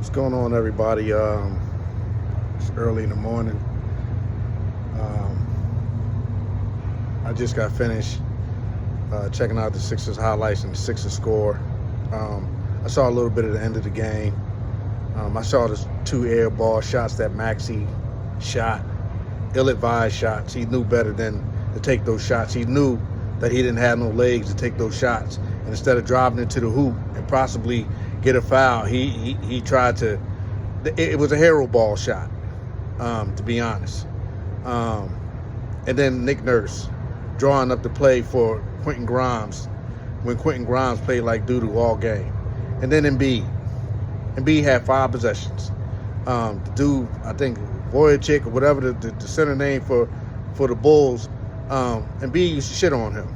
What's going on, everybody? It's early in the morning. I just got finished checking out the Sixers highlights and the Sixers score. I saw a little bit of the end of the game. I saw the two air ball shots that Maxey shot, ill-advised shots. He knew better than to take those shots. He knew that he didn't have no legs to take those shots. And instead of driving into the hoop and possibly get a foul, he tried to. It was a hero ball shot, to be honest. And then Nick Nurse drawing up the play for Quentin Grimes when Quentin Grimes played like doo-doo all game. And then Embiid had 5 possessions. The dude, I think Voyachik or whatever the center name for the Bulls, Embiid used to shit on him.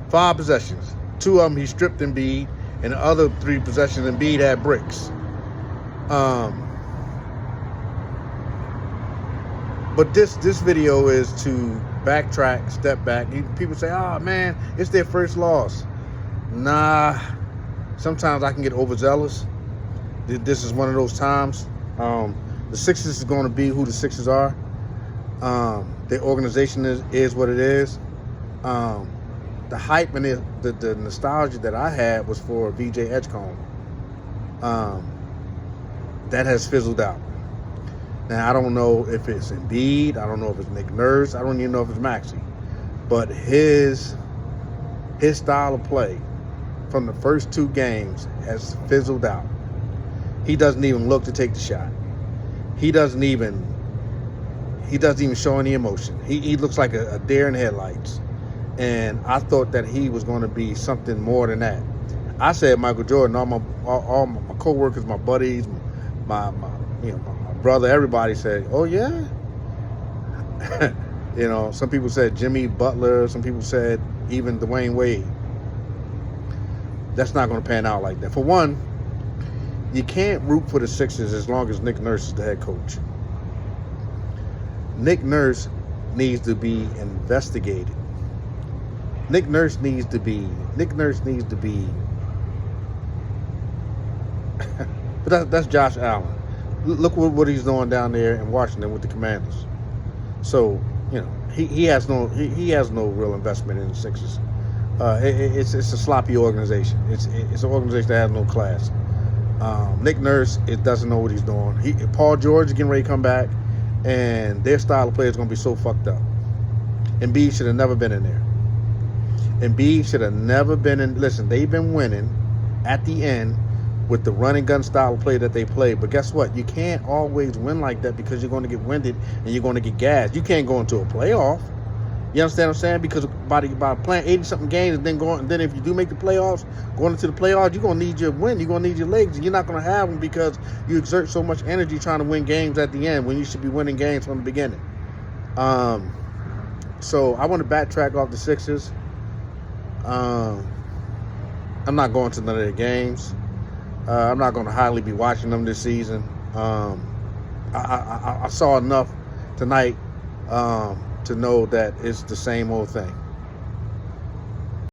5 possessions. 2 of them he stripped Embiid, and the other 3 possessions Embiid had bricks. But this video is to backtrack, step back. People say, oh man, it's their first loss. Nah, sometimes I can get overzealous. This is one of those times. The Sixers is going to be who the Sixers are. Their organization is what it is. The hype and the nostalgia that I had was for VJ Edgecombe. That has fizzled out. Now, I don't know if it's Embiid. I don't know if it's Nick Nurse. I don't even know if it's Maxey. But his style of play from the first 2 games has fizzled out. He doesn't even look to take the shot. He doesn't even show any emotion. He looks like a deer in headlights. And I thought that he was going to be something more than that. I said Michael Jordan, all my co-workers, my buddies, my brother, everybody said, oh yeah. Some people said Jimmy Butler, some people said even Dwayne Wade. That's not going to pan out like that. For one, you can't root for the Sixers as long as Nick Nurse is the head coach. Nick Nurse needs to be investigated. Nick Nurse needs to be but that's Josh Allen. Look what he's doing down there in Washington with the Commanders. So, he has no real investment in the Sixers. It's a sloppy organization. It's an organization that has no class. Nick Nurse doesn't know what he's doing. Paul George is getting ready to come back, and their style of play is going to be so fucked up. Embiid should have never been in there. Embiid should have never been in. Listen, they've been winning at the end with the run and gun style of play that they play. But guess what? You can't always win like that because you're going to get winded and you're going to get gassed. You can't go into a playoff. You understand what I'm saying? Because by playing 80-something games and then if you do make the playoffs, going into the playoffs, you're going to need your win. You're going to need your legs. And you're not going to have them because you exert so much energy trying to win games at the end when you should be winning games from the beginning. So I want to backtrack off the Sixers. I'm not going to none of their games. I'm not going to highly be watching them this season. I saw enough tonight to know that it's the same old thing.